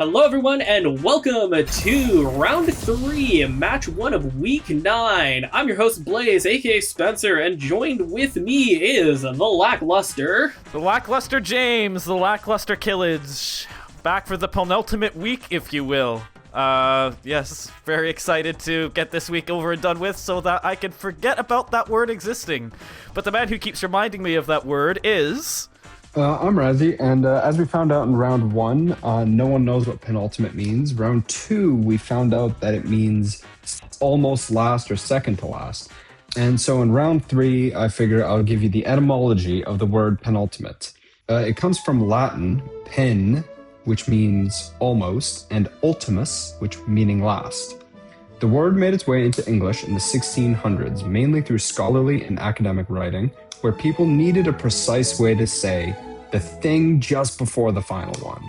Hello everyone and welcome to round 3, match 1 of week 9. I'm your host Blaze, aka Spencer, and joined with me is the lackluster James, the lackluster Kilij, back for the penultimate week, if you will. Yes, very excited to get this week over and done with so that I can forget about that word existing. But the man who keeps reminding me of that word is... I'm Razi, and as we found out in round 1, no one knows what penultimate means. Round 2, we found out that it means almost last or second to last. And so in round 3, I figure I'll give you the etymology of the word penultimate. It comes from Latin, pen, which means almost, and ultimus, which meaning last. The word made its way into English in the 1600s, mainly through scholarly and academic writing, where people needed a precise way to say the thing just before the final one.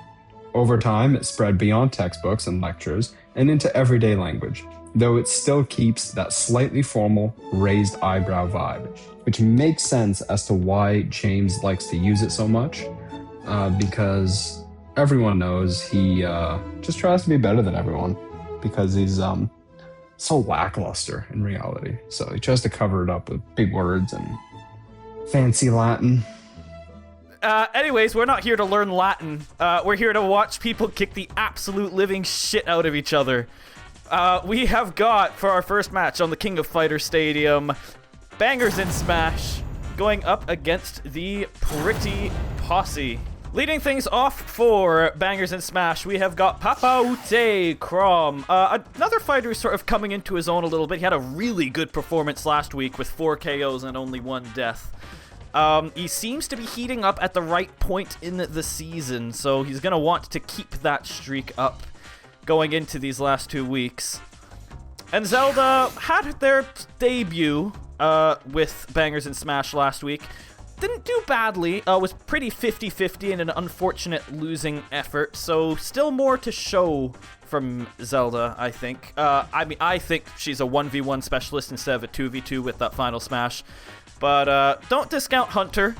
Over time, it spread beyond textbooks and lectures and into everyday language, though it still keeps that slightly formal, raised eyebrow vibe, which makes sense as to why James likes to use it so much, because everyone knows he just tries to be better than everyone, because he's so lackluster in reality. So he tries to cover it up with big words and fancy Latin. Anyways, we're not here to learn Latin. We're here to watch people kick the absolute living shit out of each other. We have got, for our first match on the King of Fighters Stadium, Bangers in Smash going up against the Pretty Posse. Leading things off for Bangers in Smash, we have got Papaute Crom. Another fighter who's sort of coming into his own a little bit. He had a really good performance last week with 4 KOs and only 1 death. He seems to be heating up at the right point in the season, so he's going to want to keep that streak up going into these last 2 weeks. And Zelda had their debut with Bangers in Smash last week. Didn't do badly, was pretty 50-50 in an unfortunate losing effort, so still more to show from Zelda, I think. I think she's a 1v1 specialist instead of a 2v2 with that final smash. But don't discount Hunter.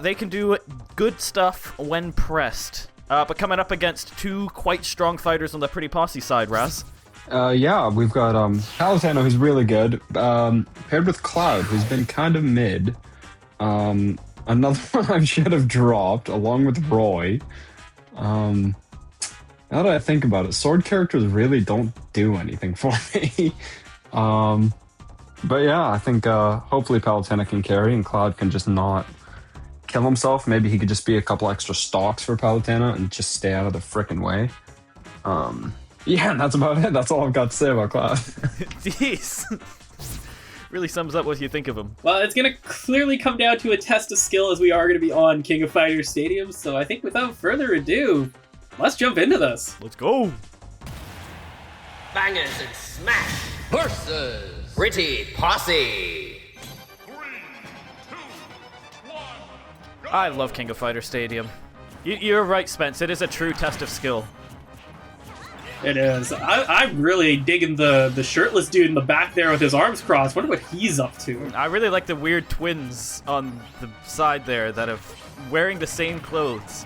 They can do good stuff when pressed. But coming up against 2 quite strong fighters on the Pretty Posse side, Raz. Yeah, we've got Palatano, who's really good, paired with Cloud, who's been kind of mid. Another one I should have dropped, along with Roy. Now that I think about it, sword characters really don't do anything for me. But yeah, I think hopefully Palatana can carry and Cloud can just not kill himself. Maybe he could just be a couple extra stocks for Palatana and just stay out of the frickin' way. Yeah, that's about it. That's all I've got to say about Cloud. Jeez. Really sums up what you think of him. Well, it's going to clearly come down to a test of skill as we are going to be on King of Fighters Stadium, so I think without further ado, let's jump into this. Let's go. Bangers and Smash versus Pretty Posse. 3, 2, 1, go! I love King of Fighters Stadium. You're right, Spence. It is a true test of skill. It is. I'm really digging the shirtless dude in the back there with his arms crossed. Wonder what he's up to. I really like the weird twins on the side there that are wearing the same clothes.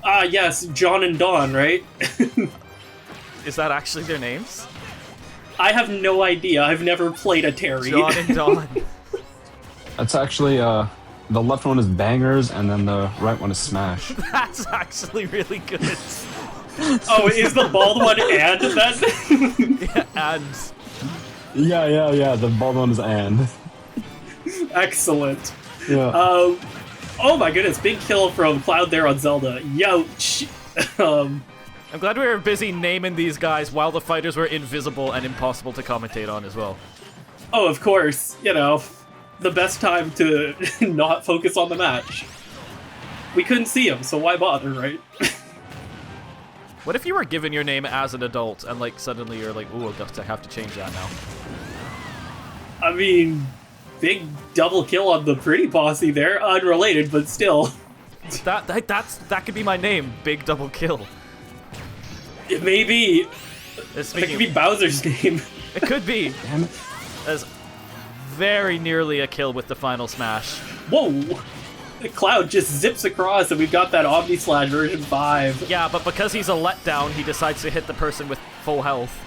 Yes, John and Dawn, right? Is that actually their names? I have no idea. I've never played a Terry. John and Dawn. That's actually, the left one is Bangers, and then the right one is Smash. That's actually really good. Oh, is the bald one and then? Yeah, and... Yeah, the bald one is and. Excellent. Yeah. Oh my goodness, big kill from Cloud there on Zelda. Youch. I'm glad we were busy naming these guys while the fighters were invisible and impossible to commentate on as well. Oh, of course. You know, the best time to not focus on the match. We couldn't see him, so why bother, right? What if you were given your name as an adult and, like, suddenly you're like, ooh, I have to change that now? I mean, big double kill on the Pretty Posse there. Unrelated, but still. That could be my name, Big Double Kill. It may be. That Speaking could be Bowser's name. It could be. Damn it. As very nearly a kill with the final smash. Whoa! Cloud just zips across, and we've got that Omni Slash version 5. Yeah, but because he's a letdown, he decides to hit the person with full health.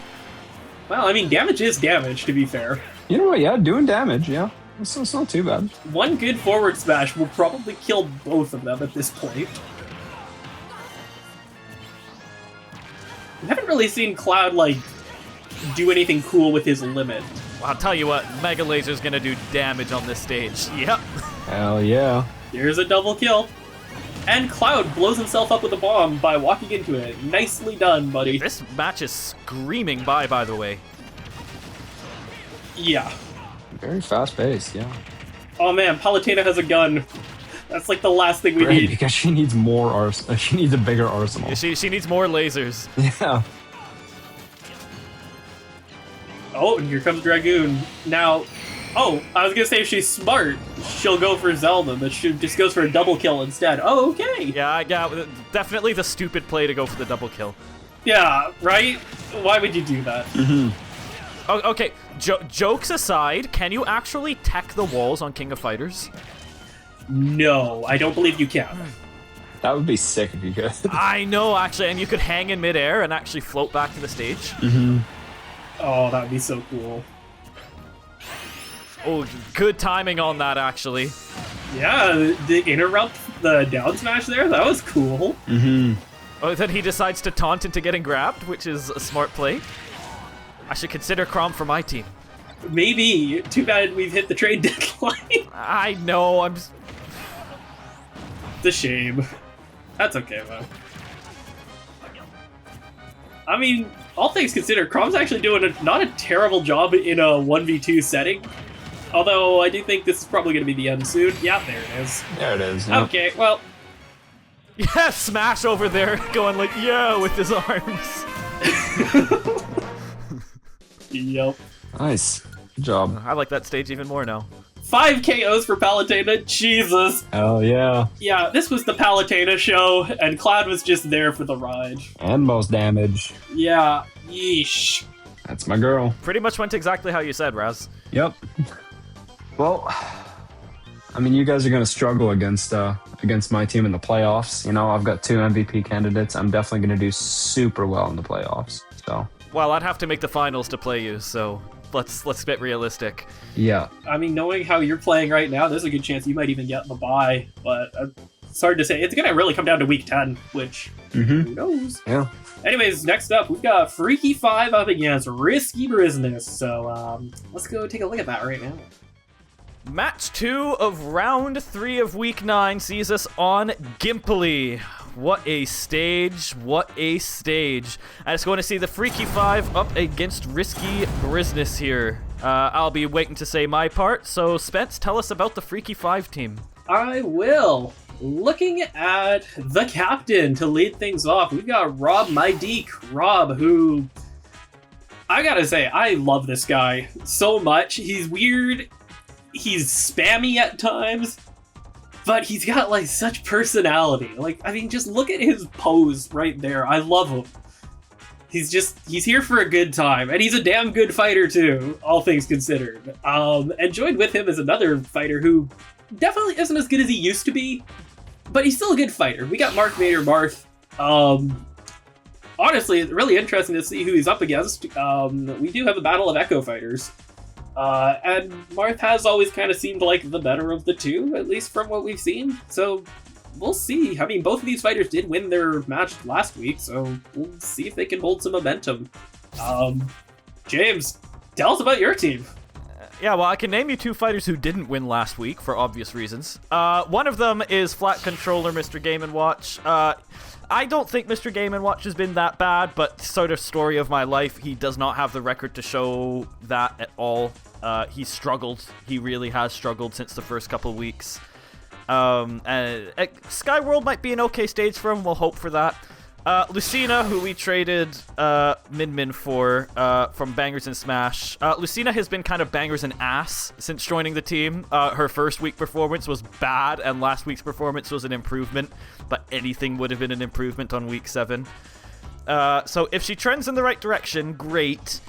Well, I mean, damage is damage, to be fair. You know what? Yeah, doing damage. Yeah, it's not too bad. One good forward smash will probably kill both of them at this point. We haven't really seen Cloud, like, do anything cool with his limit. Well, I'll tell you what, Mega Laser's gonna do damage on this stage. Yep. Hell yeah. Here's a double kill. And Cloud blows himself up with a bomb by walking into it. Nicely done, buddy. This match is screaming by the way. Yeah. Very fast paced, yeah. Oh man, Palutena has a gun. That's like the last thing we Right, need. because she needs more she needs a bigger arsenal. She needs more lasers. Yeah. Oh, and here comes Dragoon. Now, oh, I was gonna say if she's smart, she'll go for Zelda, but she just goes for a double kill instead. Oh, okay. Yeah, definitely the stupid play to go for the double kill. Yeah, right? Why would you do that? Oh, okay, jokes aside, can you actually tech the walls on King of Fighters? No, I don't believe you can. That would be sick if you could. I know, actually, and you could hang in midair and actually float back to the stage. Oh, that would be so cool. Oh, good timing on that, actually. Yeah, the interrupt, the down smash there, that was cool. Oh, then he decides to taunt into getting grabbed, which is a smart play. I should consider Crom for my team. Maybe. Too bad we've hit the trade deadline. I know, I'm just... It's a shame. That's okay, though. I mean, all things considered, Crom's actually doing not a terrible job in a 1v2 setting. Although, I do think this is probably going to be the end soon. Yeah, there it is. There it is. Yep. Okay, well... Yeah, Smash over there going like, yeah, with his arms. Yep. Nice. Good job. I like that stage even more now. 5 KOs for Palutena, Jesus. Hell yeah. Yeah, this was the Palutena show, and Cloud was just there for the ride. And most damage. Yeah, yeesh. That's my girl. Pretty much went exactly how you said, Raz. Yep. Well, I mean, you guys are going to struggle against my team in the playoffs. You know, I've got 2 MVP candidates. I'm definitely going to do super well in the playoffs. So. Well, I'd have to make the finals to play you, so let's get realistic. Yeah. I mean, knowing how you're playing right now, there's a good chance you might even get the bye, but it's hard to say. It's going to really come down to week 10, which, who knows? Yeah. Anyways, next up, we've got Freaky 5 up against Risky Bryzness, so let's go take a look at that right now. Match 2 of round 3 of week 9 sees us on Gimpley. What a stage, what a stage. And it's going to see the Freaky 5 up against Risky Bryzness here. I'll be waiting to say my part, so Spence, tell us about the Freaky 5 team. I will. Looking at the captain to lead things off, we've got Rob My Deke. Rob, who... I gotta say, I love this guy so much. He's weird, he's spammy at times, but he's got, like, such personality. Like, I mean, just look at his pose right there. I love him. He's here for a good time, and he's a damn good fighter, too, all things considered. And joined with him is another fighter who definitely isn't as good as he used to be, but he's still a good fighter. We got Mark Mater Marth. Honestly, it's really interesting to see who he's up against. We do have a battle of Echo fighters. And Marth has always kind of seemed like the better of the two, at least from what we've seen. So we'll see. I mean, both of these fighters did win their match last week, so we'll see if they can hold some momentum. James, tell us about your team. Yeah, well, I can name you 2 fighters who didn't win last week for obvious reasons. One of them is Flat Controller Mr. Game & Watch. I don't think Mr. Game & Watch has been that bad, but sort of story of my life, he does not have the record to show that at all. He's struggled. He really has struggled since the first couple of weeks. Skyworld might be an okay stage for him. We'll hope for that. Lucina, who we traded Min Min for from Bangers and Smash. Lucina has been kind of bangers and ass since joining the team. Her first week performance was bad, and last week's performance was an improvement, but anything would have been an improvement on week 7. So if she trends in the right direction, great.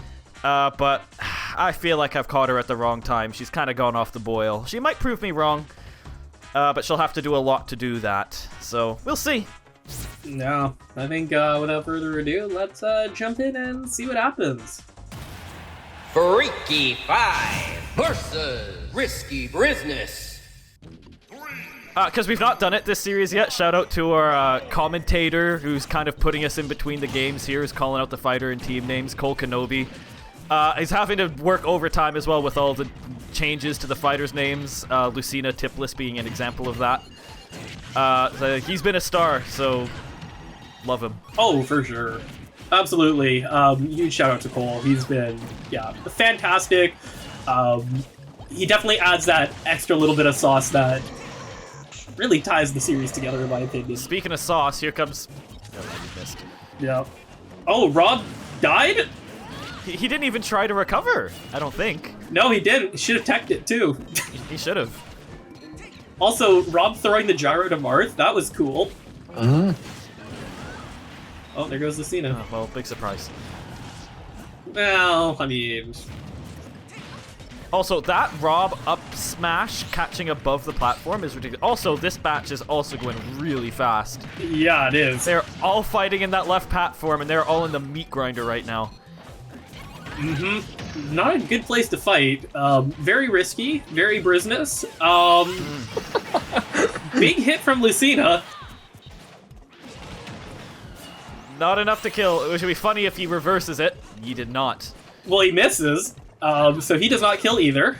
But I feel like I've caught her at the wrong time. She's kind of gone off the boil. She might prove me wrong. but she'll have to do a lot to do that. So we'll see. No, I think without further ado, let's jump in and see what happens. Freaky 5 versus Risky Bryzness. Because we've not done it this series yet, shout out to our commentator who's kind of putting us in between the games here, who's calling out the fighter and team names, Cole Kenobi. He's having to work overtime as well with all the changes to the fighters' names, Lucina Tipless being an example of that. So he's been a star, so love him. Oh, for sure. Absolutely. Huge shout out to Cole. He's been, fantastic. He definitely adds that extra little bit of sauce that really ties the series together, in my opinion. Speaking of sauce, here comes... Oh, you missed. Yeah. Oh, Rob died? He didn't even try to recover, I don't think. No, he didn't. He should have teched it, too. He should have. Also, Rob throwing the gyro to Marth, that was cool. Uh-huh. Oh, there goes Lucina. Oh, well, big surprise. Well, I mean... Also, that Rob up smash catching above the platform is ridiculous. Also, this batch is also going really fast. Yeah, it is. They're all fighting in that left platform, and they're all in the meat grinder right now. Mm-hmm. Not a good place to fight. Very risky, very Bryzness. Big hit from Lucina. Not enough to kill. It would be funny if he reverses it. He did not. Well, he misses. So he does not kill either.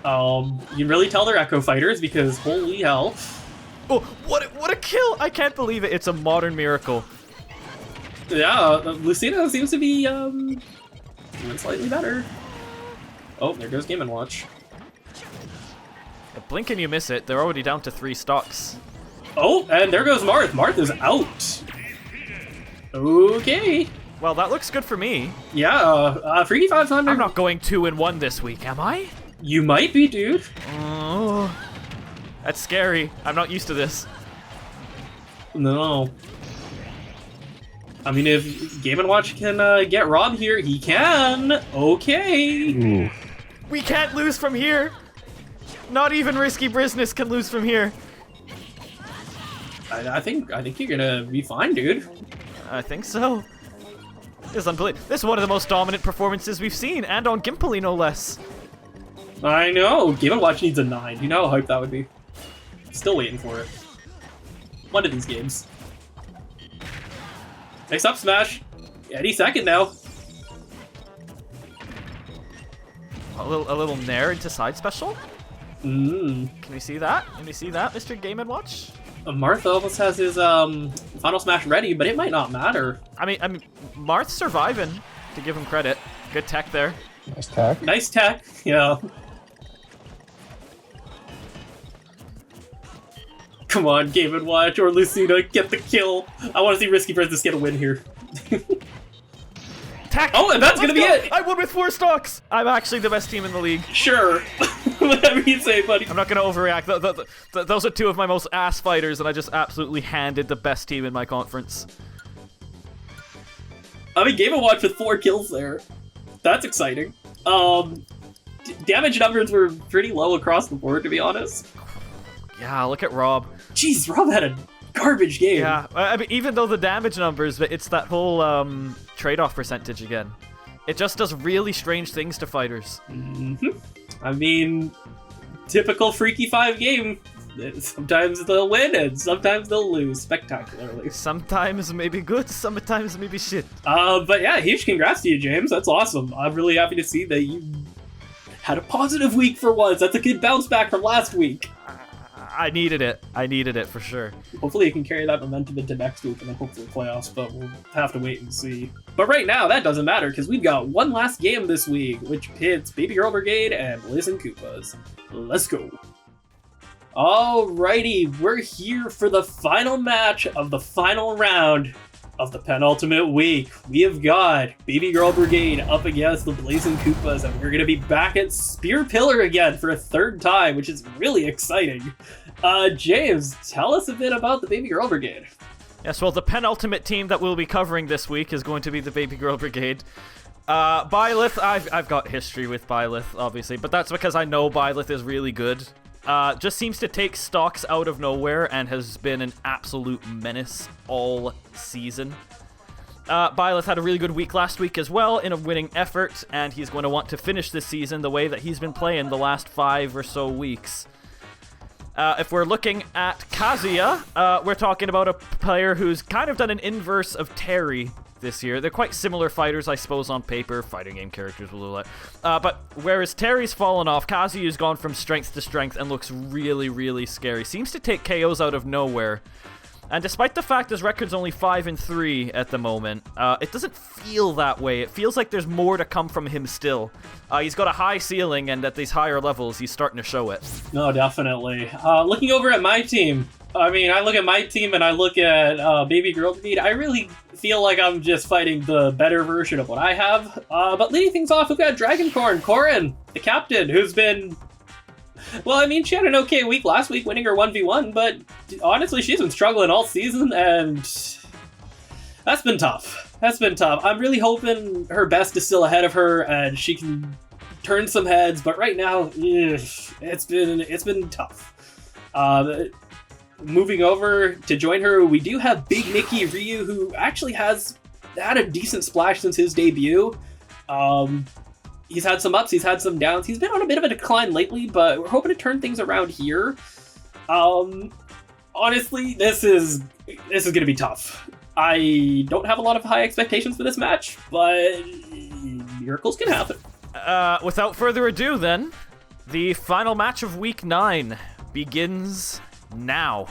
You can really tell they're Echo Fighters because holy hell. Oh, what a kill! I can't believe it. It's a modern miracle. Yeah, Lucina seems to be doing slightly better. Oh, there goes Game & Watch. Blink and you miss it. They're already down to 3 stocks. Oh, and there goes Marth. Marth is out. Okay. Well, that looks good for me. Yeah, Freaky 500. I'm not going 2-1 this week, am I? You might be, dude. Oh, that's scary. I'm not used to this. No. I mean, if Game & Watch can get Rob here, he can. Okay. Ooh. We can't lose from here. Not even Risky Bryzness can lose from here. I think you're gonna be fine, dude. I think so. This is unbelievable. This is one of the most dominant performances we've seen, and on Gimply no less. I know. Game & Watch needs a 9. You know how hype that would be. Still waiting for it. One of these games. Next up smash. Any second now. A little nair into side special. Mmm. Can we see that? Can we see that, Mr. Game & Watch? Martha almost has his final smash ready, but it might not matter. I mean, Marth's surviving, to give him credit. Good tech there. Nice tech. Nice tech. Yeah. Come on, Game & Watch or Lucina, get the kill. I want to see Risky Bryzness get a win here. Tech! Oh, and that's gonna be it! I won with 4 stocks! I'm actually the best team in the league. Sure. Whatever you say, buddy. I'm not gonna overreact. Those are 2 of my most ass fighters, and I just absolutely handed the best team in my conference. I mean, Game & Watch with 4 kills there. That's exciting. Damage numbers were pretty low across the board, to be honest. Yeah, look at Rob. Jeez, Rob had a garbage game. Yeah, I mean, even though the damage numbers, but it's that whole trade-off percentage again. It just does really strange things to fighters. Mm-hmm. I mean, typical Freaky 5 game. Sometimes they'll win and sometimes they'll lose spectacularly. Sometimes maybe good, sometimes maybe shit. But yeah, huge congrats to you, James. That's awesome. I'm really happy to see that you had a positive week for once. That's a good bounce back from last week. I needed it. I needed it for sure. Hopefully you can carry that momentum into next week and then hopefully playoffs, but we'll have to wait and see. But right now, that doesn't matter because we've got one last game this week, which pits Babygirl Brigade and Blizz and Koopas. Let's go. Alrighty, we're here for the final match of the final round of the penultimate week. We have got Babygirl Brigade up against the Blazing Koopas, and we're going to be back at Spear Pillar again for a 3rd time, which is really exciting. James, tell us a bit about the Babygirl Brigade. Yes, well, the penultimate team that we'll be covering this week is going to be the Babygirl Brigade. Byleth, I've got history with Byleth, obviously, but that's because I know Byleth is really good. just seems to take stocks out of nowhere and has been an absolute menace all season. Byleth had a really good week last week as well in a winning effort, and he's going to want to finish this season the way that he's been playing the last 5 or so weeks. If we're looking at Kazuya, we're talking about a player who's kind of done an inverse of Terry this year. They're quite similar fighters, I suppose, on paper. Fighting game characters, but whereas Terry's fallen off, Kazuya's gone from strength to strength and looks really, really scary. Seems to take KOs out of nowhere. And despite the fact his record's only 5-3 at the moment, it doesn't feel that way. It feels like there's more to come from him still. He's got a high ceiling, and at these higher levels, he's starting to show it. No, definitely. Looking over at my team, I mean, I look at my team and I look at Babygirl Brigade, I really feel like I'm just fighting the better version of what I have. But leading things off, we've got Dragoncorn, Corin, the captain, who's been... Well, I mean, she had an okay week last week, winning her 1v1, but honestly, she's been struggling all season, and that's been tough. I'm really hoping her best is still ahead of her, and she can turn some heads, but right now, it's been tough. Moving over to join her, we do have Big Nicky Ryu, who actually has had a decent splash since his debut. He's had some ups, he's had some downs. He's been on a bit of a decline lately, but we're hoping to turn things around here. Honestly, this is going to be tough. I don't have a lot of high expectations for this match, but miracles can happen. Without further ado, then, the final match of Week 9 begins now.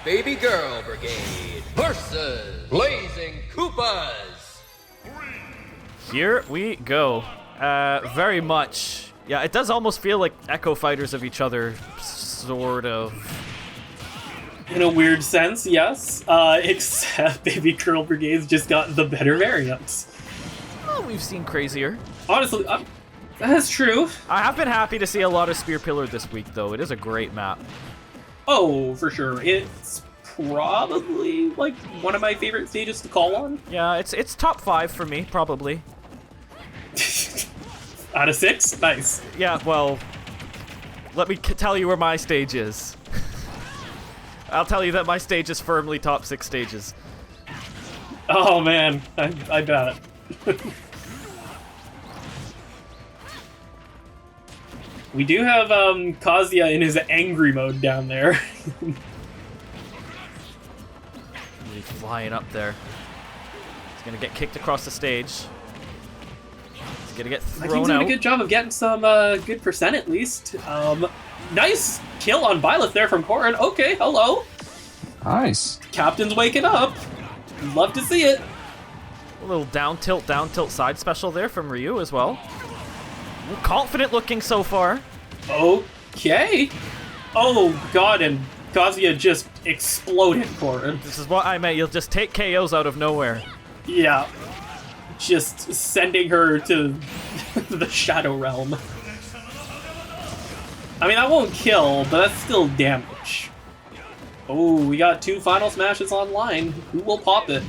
Babygirl Brigade versus Blazing Koopas. Here we go. Very much. Yeah, it does almost feel like echo fighters of each other, sort of. In a weird sense, yes. Except Babygirl Brigade's just got the better variants. Well, we've seen crazier. Honestly, that's true. I have been happy to see a lot of Spear Pillar this week, though. It is a great map. Oh, for sure. It's probably, like, one of my favorite stages to call on. Yeah, it's top 5 for me, probably. Out of 6? Nice. Yeah, well, let me tell you where my stage is. I'll tell you that my stage is firmly top 6 stages. Oh, man. I bet. We do have Kazuya in his angry mode down there. He's flying up there. He's gonna get kicked across the stage. He's gonna get My thrown team's doing out. a good job of getting some good percent at least. Nice kill on Byleth there from Corin. Okay, hello. Nice. Captain's waking up. Love to see it. A little down tilt side special there from Ryu as well. Confident looking so far. Okay. Oh god, and Kazuya just exploded Corin. This is what I meant. You'll just take KOs out of nowhere. Yeah. Just sending her to the Shadow Realm. I mean, that won't kill, but that's still damage. Oh, we got 2 final smashes online. Who will pop it?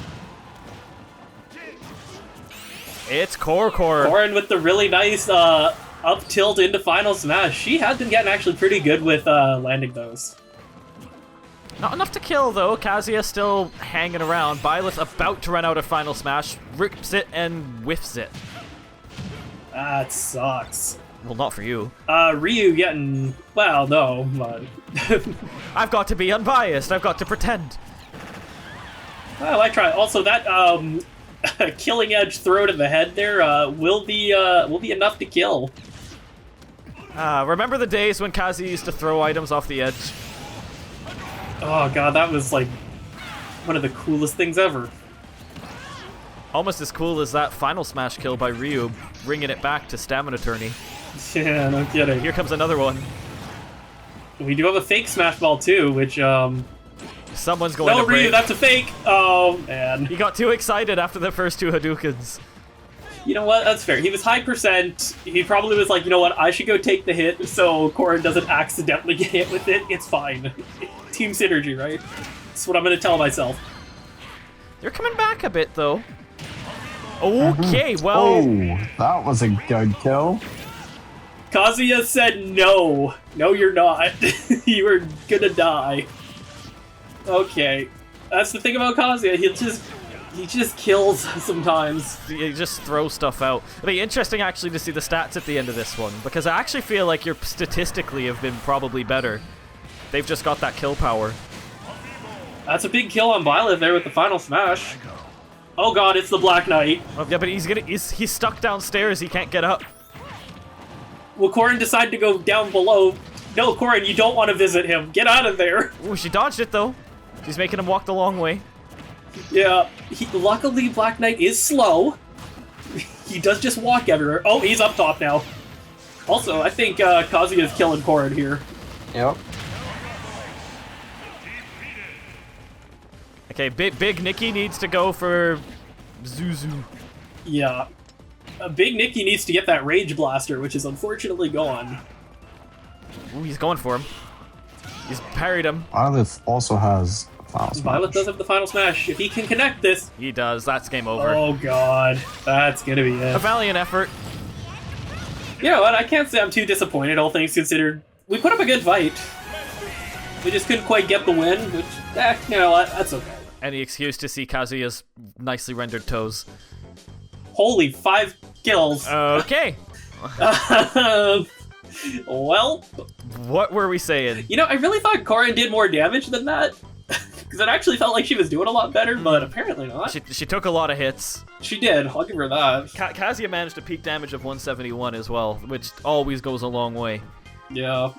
It's Core. Corin with the really nice up tilt into final smash. She has been getting actually pretty good with landing those. Not enough to kill, though. Kazuya still hanging around. Byleth about to run out of final smash. Rips it and whiffs it. That sucks. Well, not for you. Ryu getting... Well, no, but... I've got to be unbiased. I've got to pretend. Well, I try. Also, that killing edge throw to the head there will be enough to kill. Remember the days when Kazuya used to throw items off the edge? Oh god, that was like one of the coolest things ever. Almost as cool as that final smash kill by Ryu, bringing it back to Stamina Tourney. Yeah, no kidding. Here comes another one. We do have a fake smash ball too, which Someone's going no, to break. Ryu, that's a fake! Oh, man. He got too excited after the first 2 Hadoukens. You know what? That's fair. He was high percent. He probably was like, you know what? I should go take the hit so Corin doesn't accidentally get hit with it. It's fine. Team synergy, right? That's what I'm going to tell myself. They're coming back a bit, though. Okay, well... Oh, that was a good kill. Kazuya said no. No, you're not. You are gonna die. Okay. That's the thing about Kazuya. He just kills sometimes. You just throw stuff out. It'd be interesting actually to see the stats at the end of this one, because I actually feel like you're statistically have been probably better. They've just got that kill power. That's a big kill on Violet there with the final smash. Oh god, it's the Black Knight. Oh, yeah, but he's stuck downstairs. He can't get up. Will Corrin decide to go down below? No, Corrin, you don't want to visit him. Get out of there. Ooh, she dodged it though. She's making him walk the long way. Yeah, luckily Black Knight is slow. He does just walk everywhere. Oh, he's up top now. Also, I think Kazuya is killing Corrin here. Yep. Okay, Big Nikki needs to go for Zuzu. Yeah. Big Nicky needs to get that Rage Blaster, which is unfortunately gone. Ooh, he's going for him. He's parried him. Violet also has final smash. Violet does have the final smash. If he can connect this... He does. That's game over. Oh god. That's gonna be it. A valiant effort. You know what? I can't say I'm too disappointed, all things considered. We put up a good fight. We just couldn't quite get the win, which, you know what? That's okay. Any excuse to see Kazuya's nicely rendered toes. Holy, 5 kills. Okay. Well... What were we saying? You know, I really thought Corrin did more damage than that. Because it actually felt like she was doing a lot better, but apparently not. She took a lot of hits. She did. I'll give her that. Kazuya managed a peak damage of 171 as well, which always goes a long way. Yeah.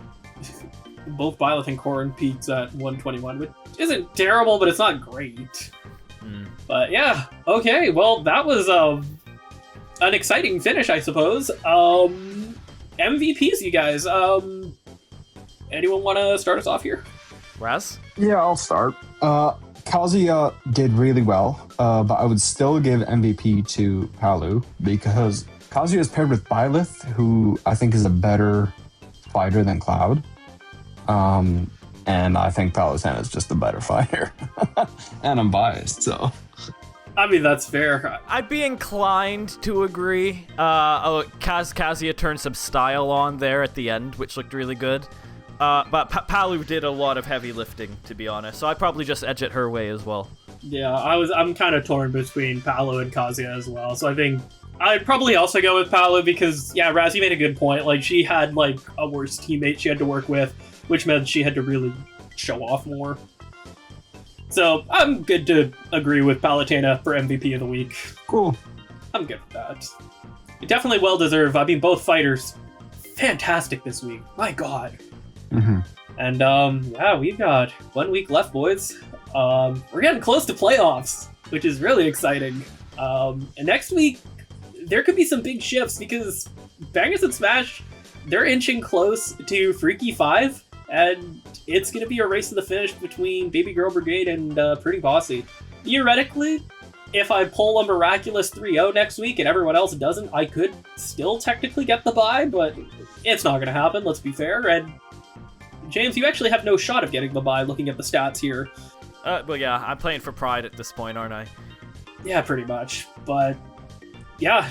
Both Violet and Corrin peaks at 121, which isn't terrible, but it's not great. But yeah, okay, well, that was an exciting finish, I suppose. MVPs, you guys. Anyone want to start us off here? Raz? Yeah, I'll start. Kazuya did really well, but I would still give MVP to Palu because Kazuya is paired with Byleth, who I think is a better fighter than Cloud. And I think Palutena is just a better fighter. And I'm biased, so. I mean, that's fair. I'd be inclined to agree. Kazuya turned some style on there at the end, which looked really good. But Palu did a lot of heavy lifting, to be honest. So I'd probably just edge it her way as well. Yeah, I'm kind of torn between Palu and Kazuya as well. So I think I'd probably also go with Palu because, yeah, Razi made a good point. Like, she had, like, a worse teammate she had to work with, which meant she had to really show off more. So I'm good to agree with Palutena for MVP of the week. Cool. I'm good with that. Definitely well deserved. I mean, both fighters fantastic this week. My God. Mm-hmm. And yeah, we've got 1 week left, boys. We're getting close to playoffs, which is really exciting. And next week there could be some big shifts because Bangers and Smash, they're inching close to Freaky 5. And it's going to be a race to the finish between Babygirl, Brigade, and Pretty Posse. Theoretically, if I pull a miraculous 3-0 next week and everyone else doesn't, I could still technically get the bye, but it's not going to happen, let's be fair. And James, you actually have no shot of getting the bye looking at the stats here. Well, yeah, I'm playing for pride at this point, aren't I? Yeah, pretty much. But yeah,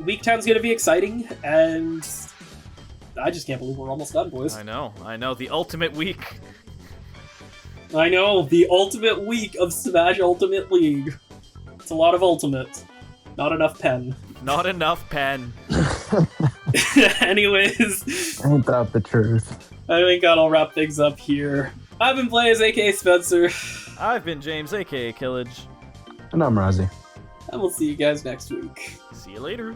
week 10's going to be exciting, and I just can't believe we're almost done, boys. I know. The ultimate week. I know, the ultimate week of Smash Ultimate League. It's a lot of ultimates. Not enough pen. Not enough pen. Anyways. Ain't that the truth? I think that'll wrap things up here. I've been Blaze, aka Spencer. I've been James, aka Kilij. And I'm Razi. And we'll see you guys next week. See you later.